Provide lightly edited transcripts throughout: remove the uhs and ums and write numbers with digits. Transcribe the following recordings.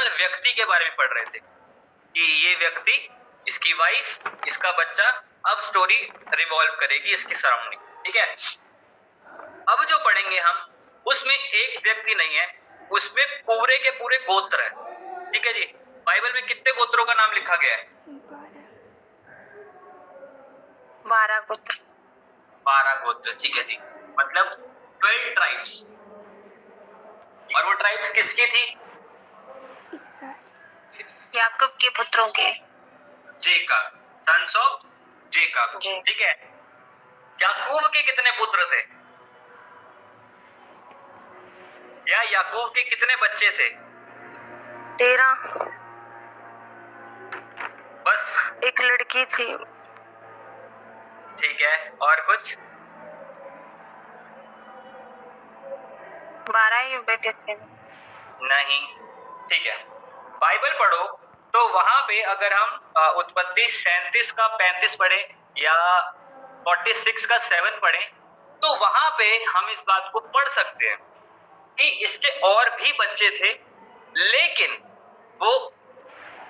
Particular व्यक्ति के बारे में पढ़ रहे थे कि ये व्यक्ति, इसकी वाइफ, इसका बच्चा, अब स्टोरी रिवॉल्व करेगी इसकी सराउंडिंग। ठीक है, अब जो पढ़ेंगे हम उसमें एक व्यक्ति नहीं है, उसमें पूरे के पूरे गोत्र है। ठीक है जी, बाइबल में कितने गोत्रों का नाम लिखा गया है? 12 गोत्र। 12 गोत्र। ठीक है जी, मतलब 12 ट्राइब्स। और वो ट्राइब्स किसकी थी? याकूब के पुत्रों के, जेकब, सन्स ऑफ जेकब। ठीक है, याकूब के कितने पुत्र थे या याकूब के कितने बच्चे थे? 13। बस एक लड़की थी। ठीक है, और कुछ? 12 ही बेटे थे। नहीं। ठीक है, बाइबल पढ़ो तो वहां पे अगर हम उत्पत्ति 37 का 35 पढ़े या 46 का 7 पढ़े तो वहां पे हम इस बात को पढ़ सकते हैं कि इसके और भी बच्चे थे, लेकिन वो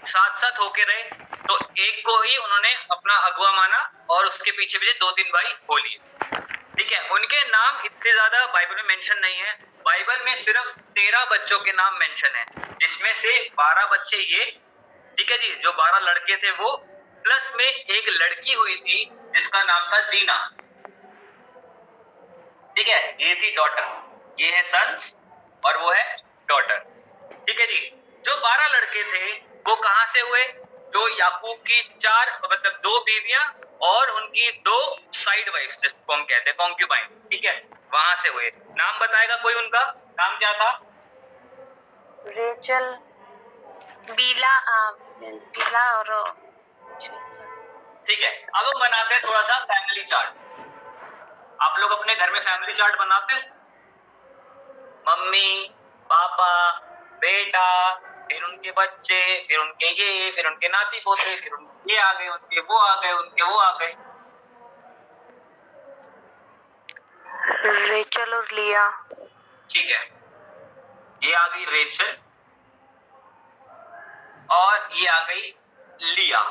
साथ साथ होके रहे, तो एक को ही उन्होंने अपना अगुआ माना और उसके पीछे पीछे 2-3 भाई हो लिए। ठीक है, उनके नाम इतने ज्यादा बाइबल में मेंशन नहीं है। बाइबल में सिर्फ 13 बच्चों के नाम मेंशन है, जिसमें से 12 बच्चे ये, ठीक है जी, जो 12 लड़के थे वो, प्लस में एक लड़की हुई थी जिसका नाम था दीना। ठीक है, ये थी डॉटर, ये है सन्स और वो है डॉटर। ठीक है जी, जो 12 लड़के थे वो कहां से हुए? जो याकूब की 4 मतलब 2 बीवियां और उनकी 2 साइड वाइफ्स, जिसको हम कहते हैं कॉन्क्यूबाइन। ठीक है, वहां से हुए। नाम बताएगा कोई? उनका नाम क्या था? रेचल, बीला और ठीक है, अब हम बनाते हैं थोड़ा सा फैमिली चार्ट। आप लोग अपने घर में फैमिली चार्ट बनाते हो? मम्मी, पापा, बेटा, फिर उनके बच्चे, फिर उनके ये, फिर उनके नाती पोते, फिर उनके ये आ गए, उनके वो आ गए, उनके वो आ गए। रेचल और लिया। ठीक है, ये आ गई रेचल और ये आ गई लिया।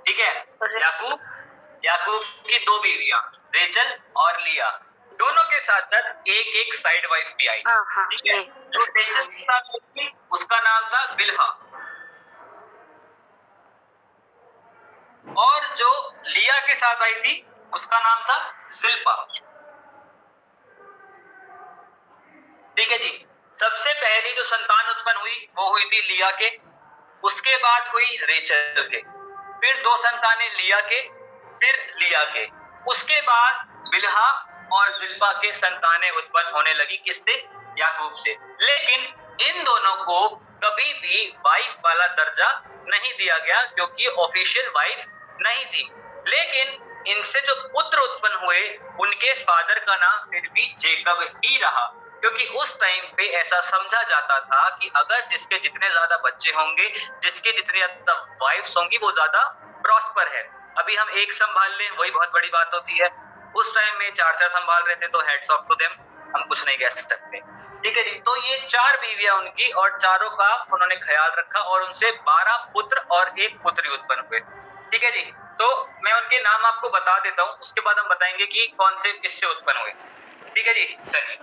ठीक है, याकूब की 2 बीवियां रेचल और लिया, दोनों के साथ साथ एक एक साइड वाइफ भी आई। ठीक है, जो रेचल के साथ थी उसका नाम था बिल्हा और जो लिया के साथ आई थी उसका नाम था जिल्पा। ठीक है जी, सबसे पहली जो संतान उत्पन्न हुई वो हुई थी लिया के, उसके बाद हुई रेचल के, फिर 2 संतानें लिया के, फिर लिया के, उसके बाद बिल्हा और जिल्पा के संतानें उत्पन्न होने लगी। किससे? याकूब से। लेकिन इन दोनों को कभी भी वाइफ वाला दर्जा नहीं दिया गया क्योंकि ऑफिशियल वाइफ नहीं थी। लेकिन इनसे जो पुत्र उत्पन्न हुए उनके फादर का नाम फिर भी जेकब ही रहा, क्योंकि उस टाइम पे ऐसा समझा जाता था कि अगर जिसके जितने ज्यादा बच्चे होंगे, जिसके जितनी ज्यादा वाइफ्स होंगी, वो ज्यादा प्रॉस्पर है। अभी हम एक संभाल लें वही बहुत बड़ी बात होती है, उस टाइम में 4-4 संभाल रहे थे तो हेड्स ऑफ टू देम, हम कुछ नहीं कह सकते। ठीक है जी, तो ये 4 बीवियां उनकी और चारों का उन्होंने ख्याल रखा और उनसे 12 पुत्र और 1 पुत्री उत्पन्न हुए। ठीक है जी, तो मैं उनके नाम आपको बता देता हूँ, उसके बाद हम बताएंगे कि कौन से किससे उत्पन्न हुए। ठीक है जी, चलिए।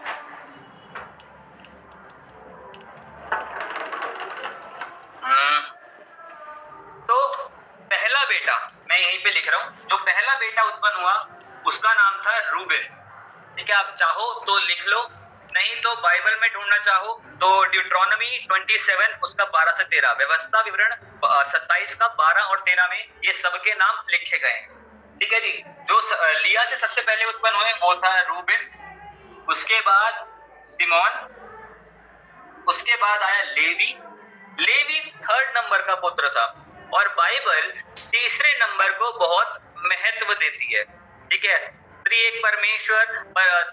तो पहला बेटा, मैं यहीं पे लिख रहा हूं, जो पहला बेटा उत्पन्न हुआ उसका नाम था रूबेन। ठीक है, आप चाहो तो लिख लो, नहीं तो बाइबल में ढूंढना चाहो तो ड्यूट्रोनॉमी 27 उसका 12 से 13, व्यवस्था विवरण 27 का 12 और 13 में ये सबके नाम लिखे गए हैं। ठीक है जी, जो लिया से सबसे पहले उत्पन्न हुए वो था रूबेन, उसके बाद सिमोन, उसके बाद आया लेवी। लेवी 3rd नंबर का पुत्र था और बाइबल तीसरे नंबर को बहुत महत्व देती है। ठीक है, त्रिएक परमेश्वर,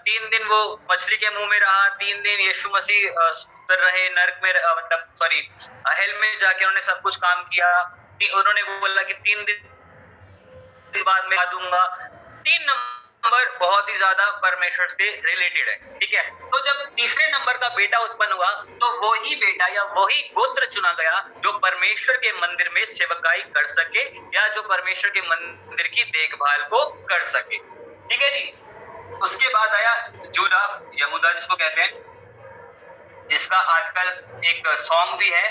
3 दिन वो मछली के मुंह में रहा, 3 दिन यीशु मसीह रहे नरक में, मतलब सॉरी हेल में जाके उन्होंने सब कुछ काम किया। उन्होंने वो बोला कि 3 दिन बाद मैं आ दूंगा। 3 नंबर नंबर बहुत ही ज्यादा परमेश्वर से रिलेटेड है, ठीक है। तो जब तीसरे नंबर का बेटा उत्पन्न हुआ तो वही बेटा या वही गोत्र चुना गया जो परमेश्वर के मंदिर में सेवकाई कर सके या जो परमेश्वर के मंदिर की देखभाल को कर सके, ठीक है जी। उसके बाद आया जूदा, यहूदा जिसको कहते हैं, जिसका आजकल एक सॉन्ग भी है,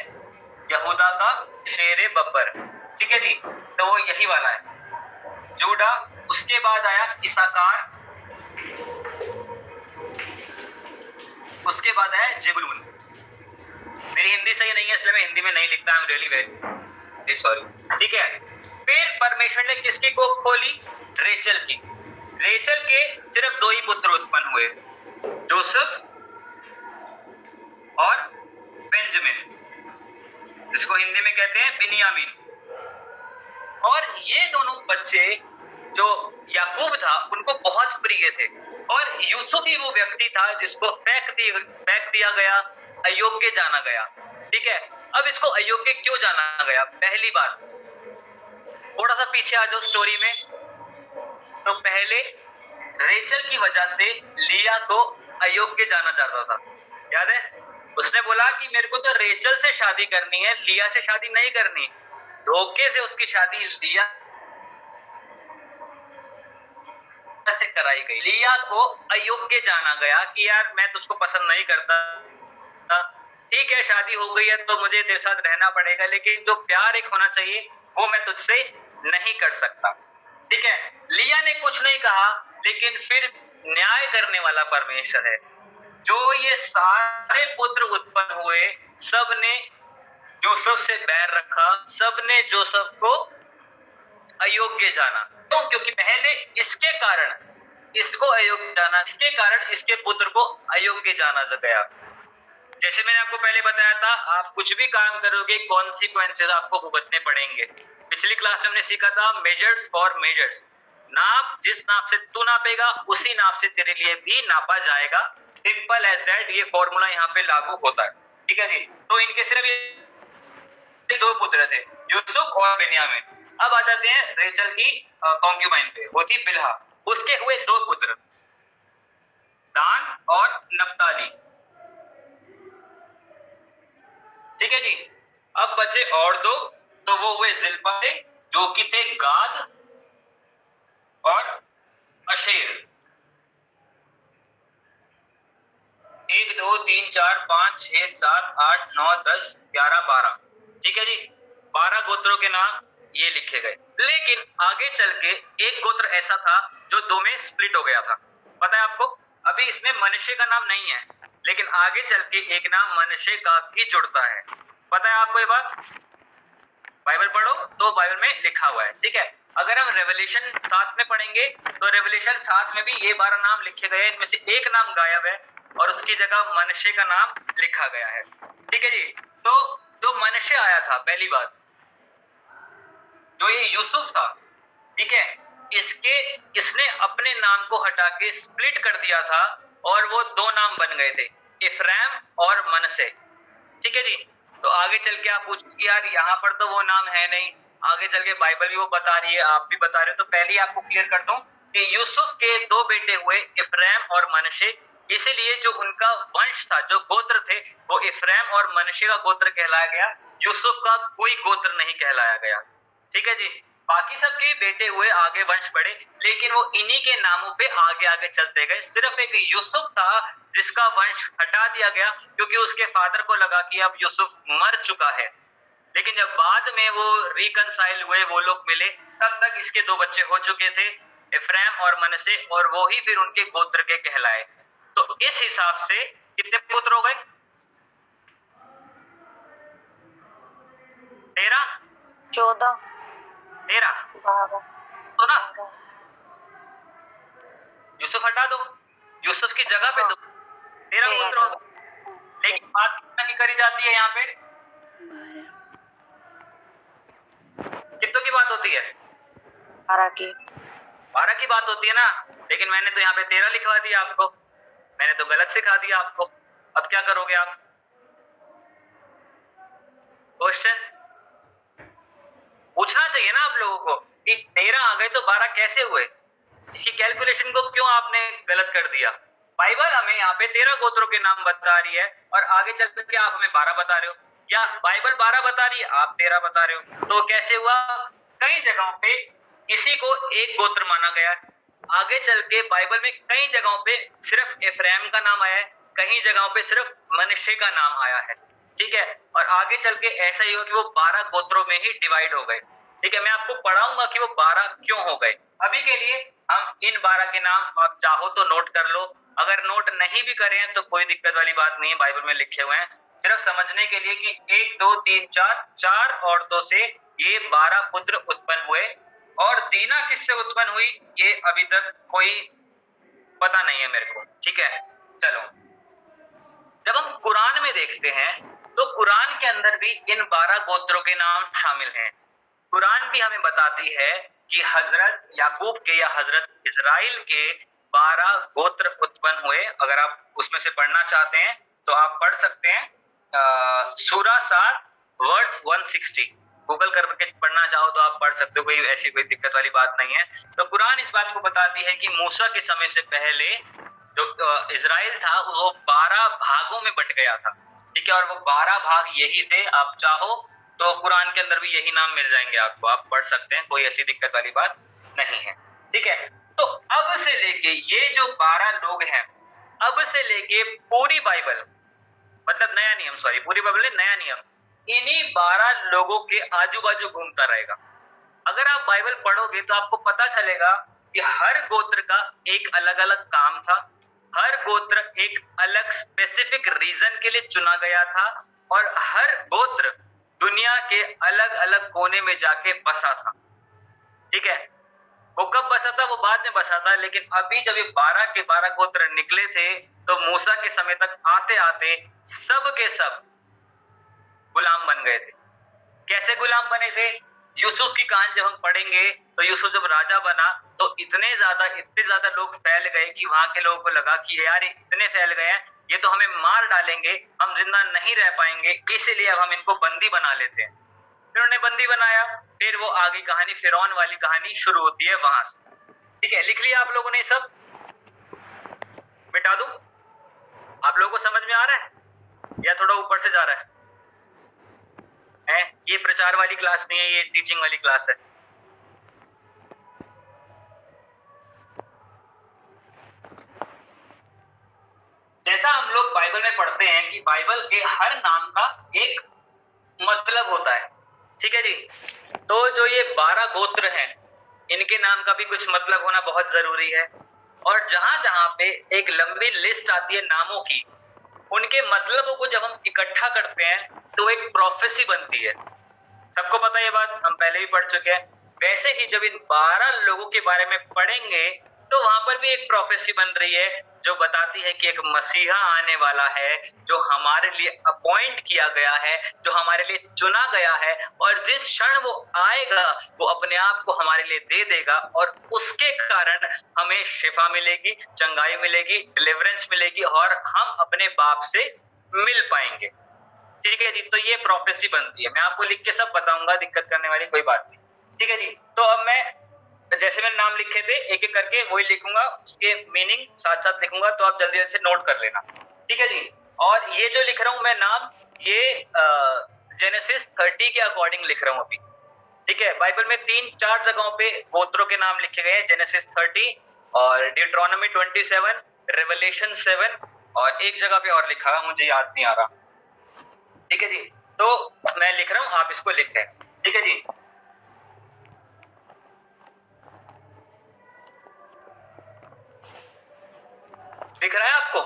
यहूदा का शेरे बब्बर, ठीक है जी। तो वो यही वाला है, जूडा। उसके बाद आया इसाकार, उसके बाद आया जेबुलून। मेरी हिंदी सही नहीं है इसलिए मैं हिंदी में नहीं लिखता, I am really very sorry, ठीक है। फिर परमेश्वर ने किसकी कोख खोली? रेचल की। रेचल के सिर्फ 2 ही पुत्र उत्पन्न हुए, जोसेफ और बेंजामिन, जिसको हिंदी में कहते हैं बिन्यामीन। और ये दोनों बच्चे जो याकूब था उनको बहुत प्रिय थे, और यूसुफ ही वो व्यक्ति था जिसको फेंक दिया गया, अयोग्य जाना गया, ठीक है। अब इसको अयोग्य क्यों जाना गया? पहली बात, थोड़ा सा पीछे आ जाओ स्टोरी में। तो पहले रेचल की वजह से लिया को अयोग्य जाना जाता था, याद है? उसने बोला कि मेरे को तो रेचल से शादी करनी है, लिया से शादी नहीं करनी। धोखे से उसकी शादी लिया से कराई गई। लिया को अयोग्य जाना गया कि यार मैं तुझको पसंद नहीं करता, ठीक है शादी हो गई है तो मुझे तेरे साथ रहना पड़ेगा, लेकिन जो प्यार एक होना चाहिए वो मैं तुझसे नहीं कर सकता, ठीक है। लिया ने कुछ नहीं कहा, लेकिन फिर न्याय करने वाला परमेश्वर है। जो ये सारे पुत्र उत्पन्न हुए, सब ने जोसेफ से बैर रखा, सब ने जोसेफ को अयोग्य जाना। तो क्योंकि पहले इसके कारण इसको अयोग्य जाना, इसके कारण इसके पुत्र को अयोग्य जाना गया। जैसे मैंने आपको पहले बताया था, आप कुछ भी काम करोगे कॉन्सिक्वेंसेस आपको भुगतने पड़ेंगे। पिछली क्लास में हमने सीखा था मेजर्स फॉर मेजर्स, नाप जिस नाप से तू नापेगा उसी नाप से तेरे लिए भी नापा जाएगा। सिंपल एज दैट, ये फॉर्मूला यहाँ पे लागू होता है, ठीक है जी। तो इनके सिर्फ ये 2 पुत्र थे, यूसुफ और बेन्यामीन। अब आ जाते हैं रेचल की कॉन्क्यूबाइन पे, वो थी बिल्हा। उसके हुए 2 पुत्र, दान और नप्ताली, ठीक है जी। अब बचे और 2, तो वो हुए जिल्पा थे, जो कि थे गाद और अशेर। 1 2 3 4 5 6 7 8 9 10 11 12, ठीक है जी। 12 गोत्रों के नाम ये लिखे गए। लेकिन आगे चल के एक गोत्र ऐसा था जो 2 में स्प्लिट हो गया था, पता है आपको? अभी इसमें मनुष्य का नाम नहीं है, लेकिन आगे चल के एक नाम मनुष्य का भी जुड़ता है, पता है आपको ये बात? बाइबल पढ़ो तो बाइबल में लिखा हुआ है, ठीक है। अगर हम रेवलेशन 7 में पढ़ेंगे तो रेवलेशन 7 में भी ये 12 नाम लिखे गए, इनमें से एक नाम गायब है और उसकी जगह मनुष्य का नाम लिखा गया है, ठीक है जी। तो जो मनुष्य आया था, पहली बात जो ये यूसुफ था, ठीक है, इसने अपने नाम को हटा के स्प्लिट कर दिया था और वो 2 नाम बन गए थे, इफ्राइम और मनसे, ठीक है जी। तो आगे चल के आप पूछोगे यार यहाँ पर तो वो नाम है नहीं, आगे चल के बाइबल भी वो बता रही है, आप भी बता रहे हो। तो पहले आपको क्लियर कर दूं कि यूसुफ के 2 बेटे हुए, इफ्राइम और मनशे, इसीलिए जो उनका वंश था, जो गोत्र थे, वो इफ्राइम और मनशे का गोत्र कहलाया गया, यूसुफ का कोई गोत्र नहीं कहलाया गया, ठीक है जी। बाकी सबके बेटे हुए, आगे वंश बढ़े, लेकिन वो इन्हीं के नामों पे आगे आगे चलते गए। सिर्फ एक यूसुफ था जिसका वंश हटा दिया गया क्योंकि उसके फादर को लगा कि अब यूसुफ मर चुका है। लेकिन जब बाद में वो रिकनसाइल हुए, वो लोग मिले, तब तक इसके 2 बच्चे हो चुके थे, इफ्राइम और मनसे, और वो ही फिर उनके गोत्र के कहलाए। तो इस हिसाब से कितने पुत्र हो गए? 13 14 12 तो ना यूसुफ हटा दो, यूसुफ की जगह पे 13 पुत्र हो। लेकिन बात कितना की करी जाती है यहाँ पे? कितनों की बात होती है? 12 की 12 की बात होती है ना, लेकिन मैंने तो यहाँ पे 13 लिखवा दिया आपको, मैंने तो गलत सिखा दिया आपको। अब क्या करोगे आप? क्वेश्चन पूछना चाहिए ना आप लोगों को कि 13 आ गए तो 12 कैसे हुए? इसकी कैलकुलेशन को क्यों आपने गलत कर दिया? बाइबल हमें यहाँ पे 13 गोत्रों के नाम बता रही है और आगे चल के आप हमें 12 बता रहे हो, या बाइबल 12 बता रही है, आप 13 बता रहे हो। तो कैसे हुआ? कई जगहों पे इसी को एक गोत्र माना गया है। आगे चल के बाइबल में कई जगहों पे सिर्फ इफ्राइम का नाम आया है, कई जगहों पे सिर्फ मनश्शे का नाम आया है, ठीक है। और आगे चल के ऐसा ही हो कि वो 12 गोत्रों में ही डिवाइड हो गए, ठीक है। मैं आपको पढ़ाऊंगा कि वो 12 क्यों हो गए। अभी के लिए हम इन 12 के नाम आप चाहो तो नोट कर लो, अगर नोट नहीं भी करें तो कोई दिक्कत वाली बात नहीं है, बाइबल में लिखे हुए हैं। सिर्फ समझने के लिए कि 1 2 3 4 औरतों से ये 12 पुत्र उत्पन्न हुए, और दीना किससे उत्पन्न हुई ये अभी तक कोई पता नहीं है मेरे को, ठीक है। चलो, जब हम कुरान में देखते हैं तो कुरान के अंदर भी इन 12 गोत्रों के नाम शामिल हैं। कुरान भी हमें बताती है कि हजरत याकूब के या हजरत इजराइल के 12 गोत्र उत्पन्न हुए। अगर आप उसमें से पढ़ना चाहते हैं तो आप पढ़ सकते हैं सूरा 7 वर्स 160, गूगल करके पढ़ना चाहो तो आप पढ़ सकते हो, कोई ऐसी कोई दिक्कत वाली बात नहीं है। तो कुरान इस बात को बताती है कि मूसा के समय से पहले जो इजराइल था वो 12 भागों में बट गया था, ठीक है। और वो 12 भाग यही थे, आप चाहो तो कुरान के अंदर भी यही नाम मिल जाएंगे आपको, आप पढ़ सकते हैं, कोई ऐसी दिक्कत वाली बात नहीं है, ठीक है। तो अब से लेके ये जो 12 लोग हैं, अब से लेके पूरी बाइबल, मतलब नया नियम, सॉरी पूरी बाइबल नया नियम, इन्हीं 12 लोगों के आजू बाजू घूमता रहेगा। अगर आप बाइबल पढ़ोगे तो आपको पता चलेगा कि हर गोत्र का एक अलग अलग काम था, हर गोत्र एक अलग स्पेसिफिक रीजन के लिए चुना गया था, और हर गोत्र दुनिया के अलग अलग कोने में जाके बसा था, ठीक है। वो कब बसा था वो बाद में बसा था, लेकिन अभी जब ये 12 के 12 गोत्र निकले थे तो मूसा के समय तक आते आते सब के सब गुलाम बन गए थे। कैसे गुलाम बने थे? यूसुफ की कहानी जब हम पढ़ेंगे तो यूसुफ जब राजा बना तो इतने ज्यादा लोग फैल गए कि वहां के लोगों को लगा कि यार इतने फैल गए हैं, ये तो हमें मार डालेंगे, हम जिंदा नहीं रह पाएंगे, इसीलिए अब हम इनको बंदी बना लेते हैं। फिर उन्हें बंदी बनाया, फिर वो आगे कहानी फिरौन वाली कहानी शुरू होती है वहां से, ठीक है। लिख लिया आप लोगों ने सब? मिटा दूं? आप लोगों को समझ में आ रहा है या थोड़ा ऊपर से जा रहा है? ये प्रचार वाली क्लास नहीं है, ये टीचिंग वाली क्लास है। जैसा हम लोग बाइबल में पढ़ते हैं कि बाइबल के हर नाम का एक मतलब होता है, ठीक है जी। तो जो ये 12 गोत्र हैं इनके नाम का भी कुछ मतलब होना बहुत जरूरी है, और जहां जहां पे एक लंबी लिस्ट आती है नामों की, उनके मतलबों को जब हम इकट्ठा करते हैं तो एक प्रोफेसी बनती है। सबको पता है ये बात, हम पहले भी पढ़ चुके हैं। वैसे ही जब इन 12 लोगों के बारे में पढ़ेंगे तो वहां पर भी एक प्रोफेसी बन रही है जो बताती है कि एक मसीहा आने वाला है जो हमारे लिए अपॉइंट किया गया है, जो हमारे लिए चुना गया है, और जिस क्षण वो आएगा वो अपने आप को हमारे लिए दे देगा, और उसके कारण हमें शिफा मिलेगी, चंगाई मिलेगी, डिलीवरेंस मिलेगी, और हम अपने बाप से मिल पाएंगे, ठीक है जी। तो ये प्रोफेसी बनती है, मैं आपको लिख के सब बताऊंगा, दिक्कत करने वाली कोई बात नहीं, ठीक है जी। तो अब मैं जैसे मैंने नाम लिखे थे एक एक करके वही लिखूंगा, उसके मीनिंग साथ साथ लिखूंगा, तो आप जल्दी से नोट कर लेना, ठीक है जी। और ये जो लिख रहा हूं मैं नाम, ये जेनेसिस 30 के अकॉर्डिंग लिख रहा हूं अभी, ठीक है। बाइबल में 3-4 जगहों पे गोत्रों के नाम लिखे गए हैं, जेनेसिस 30 और ड्यूटरोनोमी 27, रेवलेशन 7, और एक जगह पे और लिखा है, मुझे याद नहीं आ रहा, ठीक है जी। तो मैं लिख रहा हूं, आप इसको लिखें, ठीक है जी। दिख रहा है आपको?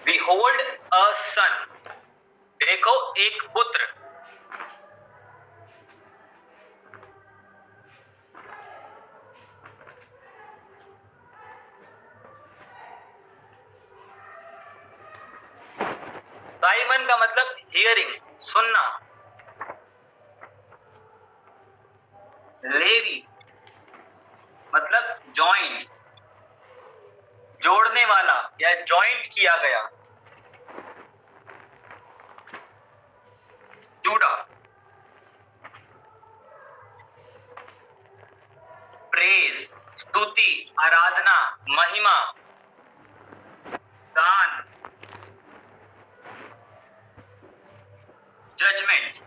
Behold a son, देखो एक पुत्र, साइमन का मतलब हियरिंग, सुनना, लेवी मतलब ज्वाइन, जोड़ने वाला या जॉइंट किया गया। जूड़ा, प्रेज, स्तुति, आराधना, महिमा, दान, जजमेंट,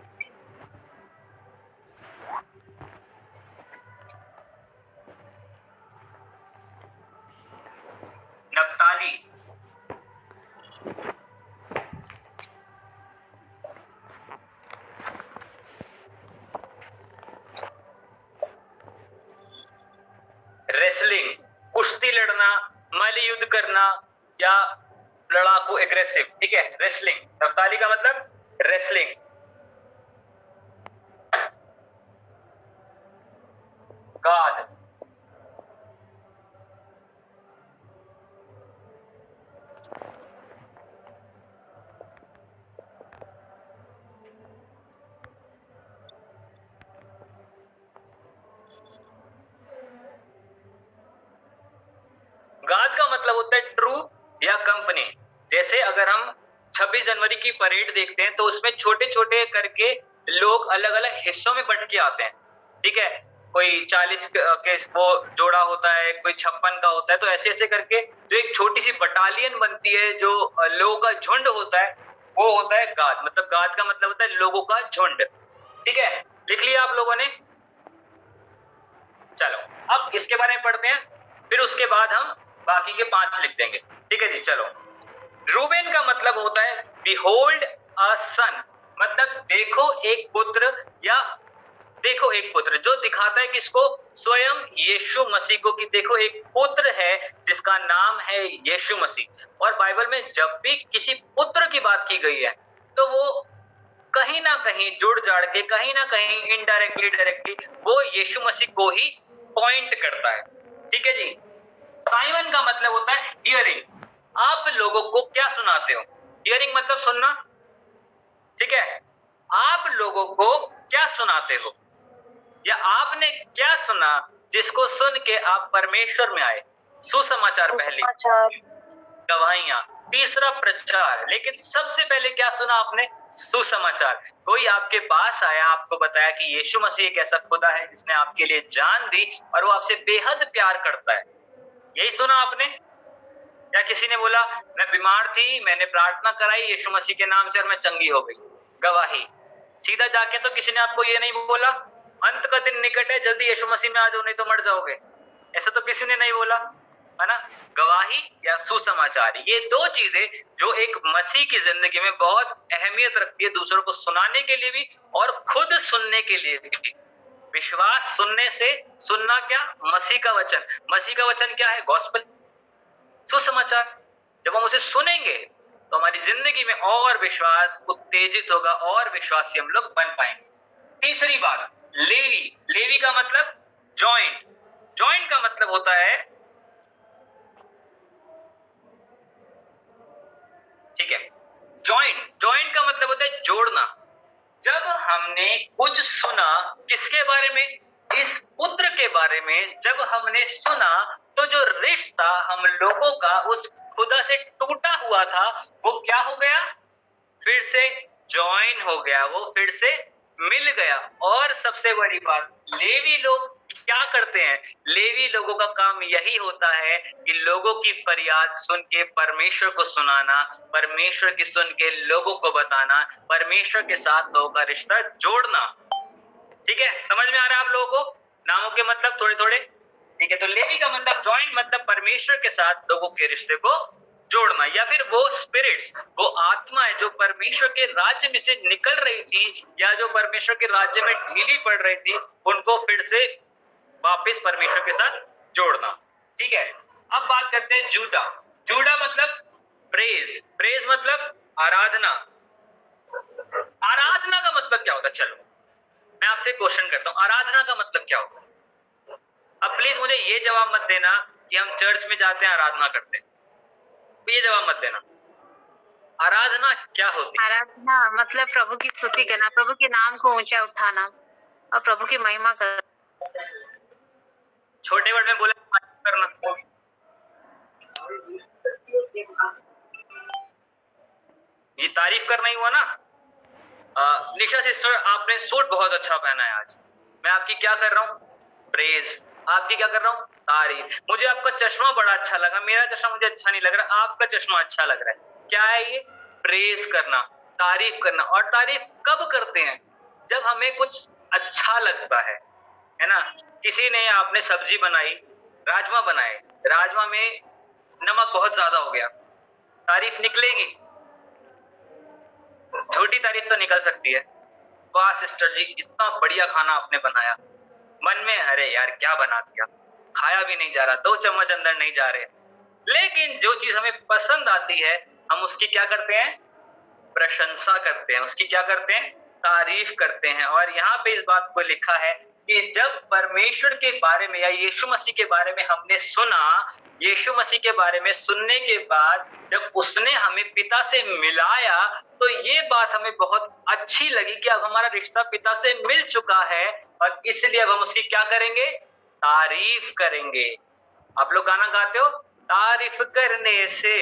नप्ताली, रेसलिंग, कुश्ती लड़ना, मल्लयुद्ध करना या लड़ाकू एग्रेसिव। ठीक है, रेसलिंग। नप्ताली का मतलब रेसलिंग। गाद, गाद का मतलब होता है ट्रू या कंपनी। जैसे अगर हम 26 जनवरी की परेड देखते हैं तो उसमें छोटे छोटे करके लोग अलग अलग हिस्सों में बट के आते हैं। ठीक है, कोई 40 के वो जोड़ा होता है, कोई 56 का होता है, तो ऐसे ऐसे करके जो एक छोटी सी बटालियन बनती है, जो लोगों का झुंड होता है, वो होता है गाद। मतलब गाद का मतलब होता है लोगों का झुंड। ठीक है, लिख लिया आप लोगों ने? चलो अब इसके बारे में पढ़ते हैं, फिर उसके बाद हम बाकी के 5 लिख देंगे। ठीक है जी, चलो। रूबेन का मतलब होता है बिहोल्ड अ सन, मतलब देखो एक पुत्र, या देखो एक पुत्र, जो दिखाता है किसको? स्वयं यीशु मसीह को, कि देखो एक पुत्र है जिसका नाम है यीशु मसीह। और बाइबल में जब भी किसी पुत्र की बात की गई है तो वो कहीं ना कहीं जुड़ जाड़ के, कहीं ना कहीं इनडायरेक्टली डायरेक्टली वो यीशु मसीह को ही पॉइंट करता है। ठीक है जी। साइमन का मतलब होता है हियरिंग, आप लोगों को क्या सुनाते हो? हियरिंग मतलब सुनना। ठीक है, आप लोगों को क्या सुनाते हो, या आपने क्या सुना जिसको सुन के आप परमेश्वर में आए? सुसमाचार पहले, गवाहियां, तीसरा प्रचार। लेकिन सबसे पहले क्या सुना आपने? सुसमाचार। कोई आपके पास आया, आपको बताया कि यीशु मसीह एक ऐसा खुदा है जिसने आपके लिए जान दी और वो आपसे बेहद प्यार करता है। यही सुना आपने? या किसी ने बोला मैं बीमार थी, मैंने प्रार्थना कराई यीशु मसीह के नाम से और मैं चंगी हो गई? गवाही। सीधा जाके तो किसी ने आपको ये नहीं बोला अंत का दिन निकट है, जल्दी यीशु मसीह में आ जाओ नहीं तो मर जाओगे। ऐसा तो किसी ने नहीं बोला, है ना? गवाही या सुसमाचार, ये 2 चीजें जो एक मसीह की जिंदगी में बहुत अहमियत रखती है, दूसरों को सुनाने के लिए भी और खुद सुनने के लिए भी। विश्वास सुनने से, सुनना क्या? मसीह का वचन। मसीह का वचन क्या है? गॉस्पेल, सुसमाचार। जब हम उसे सुनेंगे तो हमारी जिंदगी में और विश्वास उत्तेजित होगा और विश्वासी हम लोग बन पाएंगे। तीसरी बात, लेवी। लेवी का मतलब जॉइंट। जॉइंट का मतलब होता है, ठीक है, जॉइंट, जॉइंट का मतलब होता है जोड़ना। जब हमने कुछ सुना, किसके बारे में? इस पुत्र के बारे में जब हमने सुना, तो जो रिश्ता हम लोगों का उस खुदा से टूटा हुआ था वो क्या हो गया? फिर से ज्वाइन हो गया, वो फिर से मिल गया। और सबसे बड़ी बात, लेवी लोग क्या करते हैं? लेवी लोगों का काम यही होता है कि लोगों की फरियाद सुन के परमेश्वर को सुनाना, परमेश्वर की सुन के लोगों को बताना, परमेश्वर के साथ लोगों का रिश्ता जोड़ना। ठीक है, समझ में आ रहा है आप लोगों को? नामों के मतलब थोड़े थोड़े, ठीक है। तो लेवी का मतलब ज्वाइंट, मतलब परमेश्वर के साथ लोगों के रिश्ते को जोड़ना, या फिर वो स्पिरिट्स, वो आत्मा है जो परमेश्वर के राज्य में से निकल रही थी या जो परमेश्वर के राज्य में ढीली पड़ रही थी, उनको फिर से वापस परमेश्वर के साथ जोड़ना। ठीक है, अब बात करते हैं जूडा। जूडा मतलब प्रेज। प्रेज मतलब आराधना। आराधना का मतलब क्या होता है? चलो मैं आपसे क्वेश्चन करता हूं, आराधना का मतलब क्या होता है? अब प्लीज मुझे ये जवाब मत देना कि हम चर्च में जाते हैं आराधना करते हैं, ये जवाब मत देना। आराधना क्या होती है? आराधना मतलब प्रभु की स्तुति करना, प्रभु के नाम को ऊंचा उठाना और प्रभु की महिमा करना। छोटे वर्ड में बोले करना। ये तारीफ करना ही हुआ ना। निशा सिस्टर, आपने सूट बहुत अच्छा पहना है आज। मैं आपकी क्या कर रहा हूँ? प्रेज। आपकी क्या कर रहा हूँ? तारीफ। मुझे आपका चश्मा बड़ा अच्छा लगा। मेरा चश्मा मुझे अच्छा नहीं लग रहा, आपका चश्मा अच्छा लग रहा है। क्या है ये? प्रेज करना, तारीफ करना। और तारीफ कब करते हैं? जब हमें कुछ अच्छा लगता है ना। किसी ने, आपने सब्जी बनाई, राजमा बनाए, राजमा में नमक बहुत ज्यादा हो गया, तारीफ निकलेगी? छोटी तारीफ तो निकल सकती है, वाह सिस्टर जी इतना बढ़िया खाना आपने बनाया। मन में अरे यार क्या बना दिया, खाया भी नहीं जा रहा, 2 चम्मच अंदर नहीं जा रहे। लेकिन जो चीज हमें पसंद आती है, हम उसकी क्या करते हैं? प्रशंसा करते हैं, उसकी क्या करते हैं? तारीफ करते हैं। और यहाँ पे इस बात को लिखा है कि जब परमेश्वर के बारे में या यीशु मसीह के बारे में हमने सुना, यीशु मसीह के बारे में सुनने के बाद जब उसने हमें पिता से मिलाया, तो ये बात हमें बहुत अच्छी लगी कि अब हमारा रिश्ता पिता से मिल चुका है, और इसलिए अब हम उसकी क्या करेंगे? तारीफ करेंगे। आप लोग गाना गाते हो, तारीफ करने से